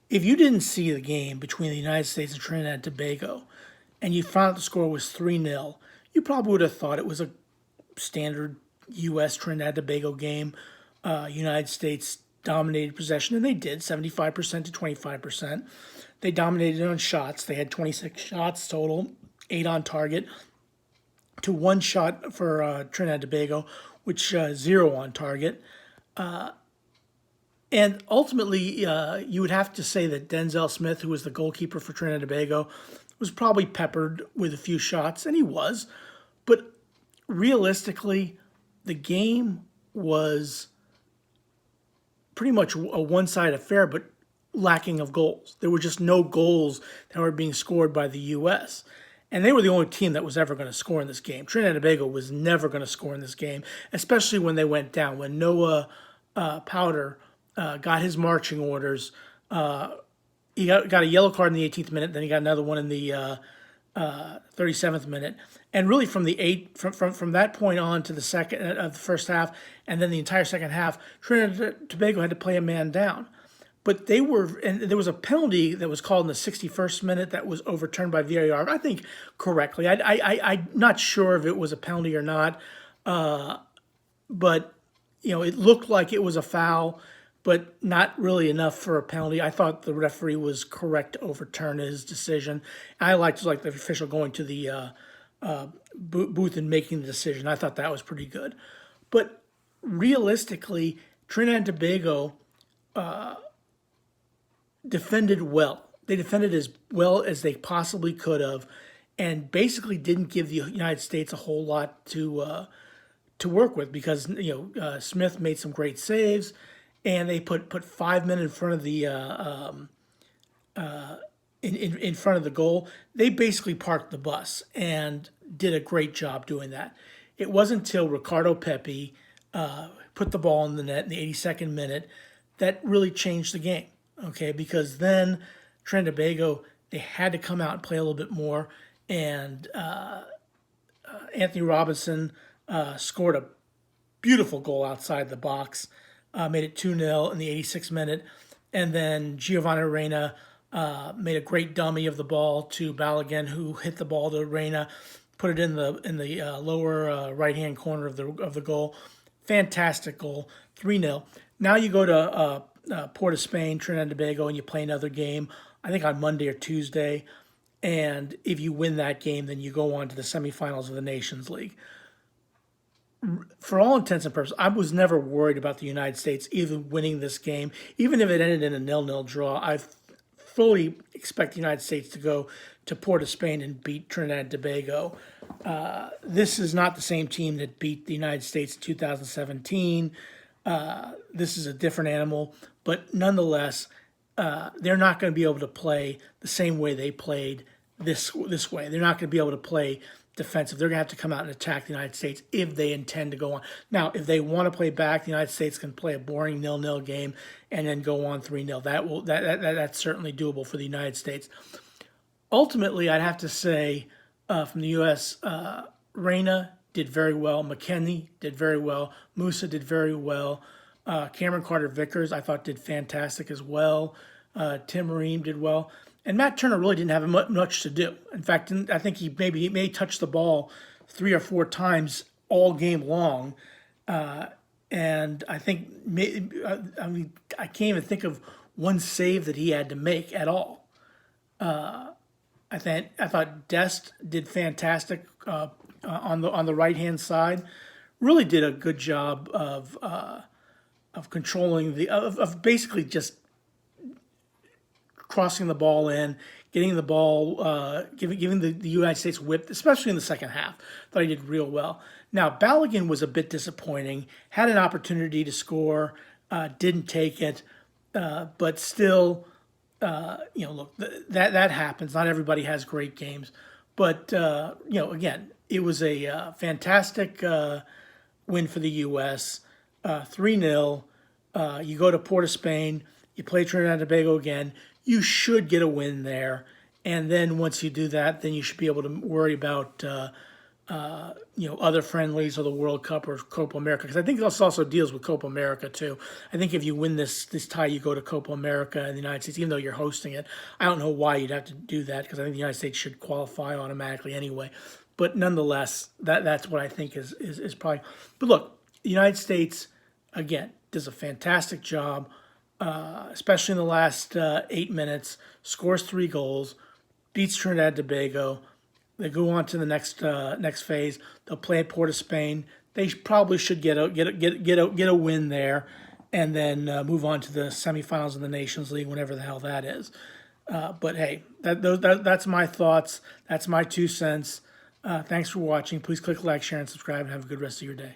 if you didn't see the game between the United States and Trinidad and Tobago, and you found out the score was 3-0, you probably would have thought it was a standard U.S. Trinidad Tobago game. United States dominated possession, and they did 75% to 25%. They dominated on shots. They had 26 shots total, 8 on target, to 1 shot for Trinidad Tobago, which 0 on target. And ultimately, you would have to say that Denzel Smith, who was the goalkeeper for Trinidad and Tobago, was probably peppered with a few shots, and he was. But realistically, the game was pretty much a one-sided affair, but lacking of goals. There were just no goals that were being scored by the U.S. And they were the only team that was ever going to score in this game. Trinidad and Tobago was never going to score in this game, especially when they went down. When Noah Powder got his marching orders, he got a yellow card in the 18th minute, then he got another one in the 37th minute, and really from from that point on to the second of the first half, and then the entire second half, Trinidad and Tobago had to play a man down. But and there was a penalty that was called in the 61st minute that was overturned by VAR, I think correctly. I'm not sure if it was a penalty or not, but it looked like it was a foul, but not really enough for a penalty. I thought the referee was correct to overturn his decision. I liked the official going to the booth and making the decision. I thought that was pretty good. But realistically, Trinidad and Tobago defended well. They defended as well as they possibly could have, and basically didn't give the United States a whole lot to work with, because Smith made some great saves, and they put 5 men in front of the in front of the goal. They basically parked the bus and did a great job doing that. It wasn't until Ricardo Pepi put the ball in the net in the 82nd minute that really changed the game. Okay, because then Trinidad and Tobago, they had to come out and play a little bit more, and Anthony Robinson scored a beautiful goal outside the box, made it 2-0 in the 86th minute, and then Giovanni Reina made a great dummy of the ball to Balogun, who hit the ball to Reina, put it in the lower right-hand corner of the goal. Fantastic goal, 3-0. Now you go to Port of Spain, Trinidad and Tobago, and you play another game, I think on Monday or Tuesday. And if you win that game, then you go on to the semifinals of the Nations League. For all intents and purposes, I was never worried about the United States even winning this game. Even if it ended in a 0-0 draw, I fully expect the United States to go to Port of Spain and beat Trinidad and Tobago. This is not the same team that beat the United States in 2017. This is a different animal, but nonetheless, they're not going to be able to play the same way they played this way. They're not going to be able to play defensive. They're going to have to come out and attack the United States if they intend to go on. Now, if they want to play back, the United States can play a boring 0-0 game and then go on 3-0. That's certainly doable for the United States. Ultimately, I'd have to say from the U.S., Reina did very well. McKennie did very well. Musa did very well. Cameron Carter-Vickers, I thought, did fantastic as well. Tim Ream did well. And Matt Turner really didn't have much to do. In fact, I think he may touch the ball 3 or 4 times all game long. And I think, I can't even think of one save that he had to make at all. I thought Dest did fantastic on the right hand side. Really did a good job of controlling of basically just crossing the ball in, getting the ball, giving the United States whip, especially in the second half. Thought he did real well. Now Balogun was a bit disappointing. Had an opportunity to score, didn't take it, but still. Look, that happens. Not everybody has great games, but again, it was a fantastic win for the U.S. 3-0. You go to Port of Spain. You play Trinidad and Tobago again. You should get a win there, and then once you do that, then you should be able to worry about other friendlies or the World Cup or Copa America, because I think this also deals with Copa America too. I think if you win this tie, you go to Copa America in the United States, even though you're hosting it. I don't know why you'd have to do that, because I think the United States should qualify automatically anyway. But nonetheless, that's what I think is probably. But look, the United States again does a fantastic job, especially in the last 8 minutes. Scores 3 goals, beats Trinidad and Tobago. They go on to the next phase. They'll play at Port of Spain. They probably should get a win there, and then move on to the semifinals of the Nations League, whenever the hell that is. But hey, that's my thoughts. That's my 2 cents. Thanks for watching. Please click like, share, and subscribe, and have a good rest of your day.